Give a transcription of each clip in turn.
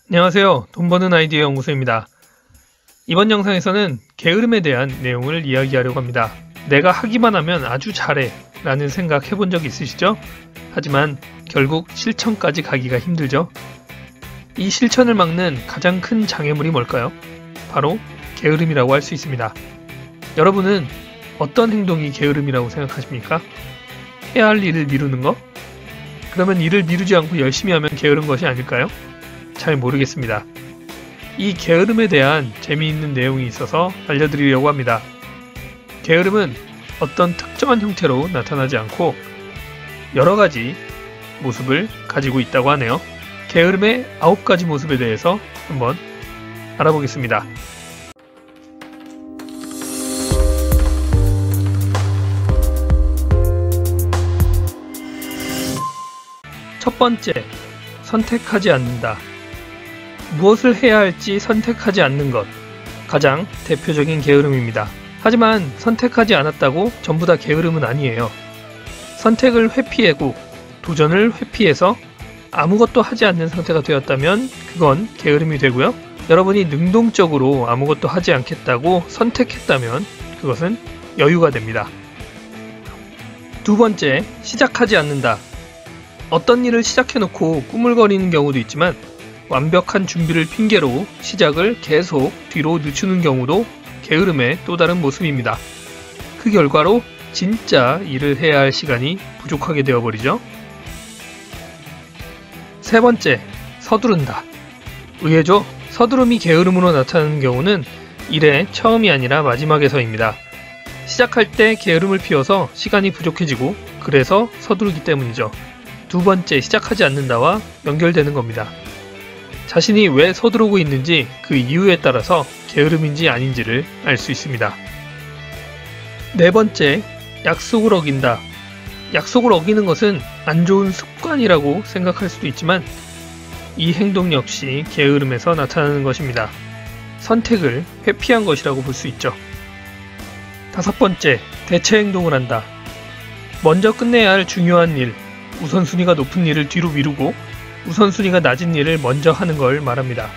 안녕하세요. 돈 버는 아이디어 연구소입니다. 이번 영상에서는 게으름에 대한 내용을 이야기하려고 합니다. 내가 하기만 하면 아주 잘해 라는 생각 해본 적 있으시죠? 하지만 결국 실천까지 가기가 힘들죠? 이 실천을 막는 가장 큰 장애물이 뭘까요? 바로 게으름이라고 할 수 있습니다. 여러분은 어떤 행동이 게으름이라고 생각하십니까? 해야 할 일을 미루는 거? 그러면 일을 미루지 않고 열심히 하면 게으른 것이 아닐까요? 잘 모르겠습니다. 이 게으름에 대한 재미있는 내용이 있어서 알려드리려고 합니다. 게으름은 어떤 특정한 형태로 나타나지 않고 여러가지 모습을 가지고 있다고 하네요. 게으름의 9가지 모습에 대해서 한번 알아보겠습니다. 첫 번째, 선택하지 않는다. 무엇을 해야 할지 선택하지 않는 것, 가장 대표적인 게으름입니다. 하지만 선택하지 않았다고 전부 다 게으름은 아니에요. 선택을 회피하고 도전을 회피해서 아무것도 하지 않는 상태가 되었다면 그건 게으름이 되고요. 여러분이 능동적으로 아무것도 하지 않겠다고 선택했다면 그것은 여유가 됩니다. 두 번째, 시작하지 않는다. 어떤 일을 시작해놓고 꾸물거리는 경우도 있지만 완벽한 준비를 핑계로 시작을 계속 뒤로 늦추는 경우도 게으름의 또 다른 모습입니다. 그 결과로 진짜 일을 해야 할 시간이 부족하게 되어버리죠. 세 번째, 서두른다. 의외죠? 서두름이 게으름으로 나타나는 경우는 일의 처음이 아니라 마지막에서입니다. 시작할 때 게으름을 피워서 시간이 부족해지고 그래서 서두르기 때문이죠. 두 번째, 시작하지 않는다와 연결되는 겁니다. 자신이 왜 서두르고 있는지 그 이유에 따라서 게으름인지 아닌지를 알 수 있습니다. 네 번째, 약속을 어긴다. 약속을 어기는 것은 안 좋은 습관이라고 생각할 수도 있지만 이 행동 역시 게으름에서 나타나는 것입니다. 선택을 회피한 것이라고 볼 수 있죠. 다섯 번째, 대체 행동을 한다. 먼저 끝내야 할 중요한 일, 우선순위가 높은 일을 뒤로 미루고 우선순위가 낮은 일을 먼저 하는 걸 말합니다.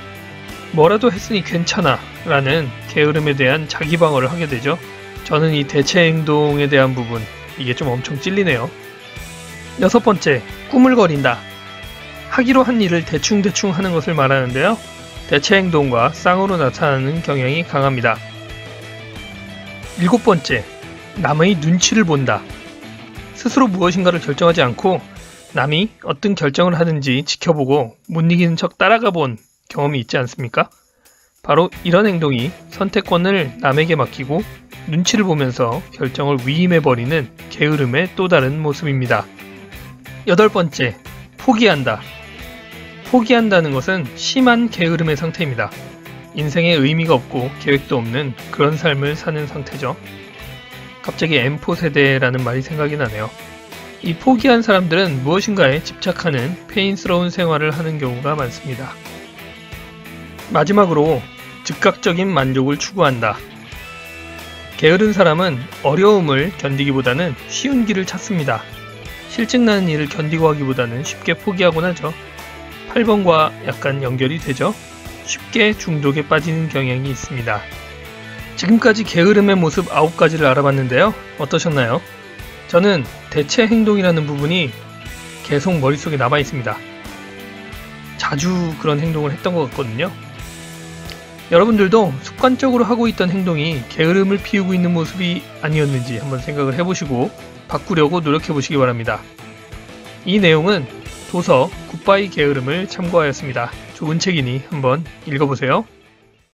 뭐라도 했으니 괜찮아 라는 게으름에 대한 자기 방어를 하게 되죠. 저는 이 대체 행동에 대한 부분, 이게 좀 엄청 찔리네요. 여섯 번째, 꾸물거린다. 하기로 한 일을 대충대충 하는 것을 말하는데요. 대체 행동과 쌍으로 나타나는 경향이 강합니다. 일곱 번째, 남의 눈치를 본다. 스스로 무엇인가를 결정하지 않고 남이 어떤 결정을 하든지 지켜보고 못 이기는 척 따라가 본 경험이 있지 않습니까? 바로 이런 행동이 선택권을 남에게 맡기고 눈치를 보면서 결정을 위임해버리는 게으름의 또 다른 모습입니다. 여덟 번째, 포기한다. 포기한다는 것은 심한 게으름의 상태입니다. 인생에 의미가 없고 계획도 없는 그런 삶을 사는 상태죠. 갑자기 M4 세대라는 말이 생각이 나네요. 이 포기한 사람들은 무엇인가에 집착하는 페인스러운 생활을 하는 경우가 많습니다. 마지막으로 즉각적인 만족을 추구한다. 게으른 사람은 어려움을 견디기보다는 쉬운 길을 찾습니다. 실증나는 일을 견디고 하기보다는 쉽게 포기하곤 하죠. 8번과 약간 연결이 되죠. 쉽게 중독에 빠지는 경향이 있습니다. 지금까지 게으름의 모습 9가지를 알아봤는데요. 어떠셨나요? 저는 대체 행동이라는 부분이 계속 머릿속에 남아 있습니다. 자주 그런 행동을 했던 것 같거든요. 여러분들도 습관적으로 하고 있던 행동이 게으름을 피우고 있는 모습이 아니었는지 한번 생각을 해보시고 바꾸려고 노력해보시기 바랍니다. 이 내용은 도서 굿바이 게으름을 참고하였습니다. 좋은 책이니 한번 읽어보세요.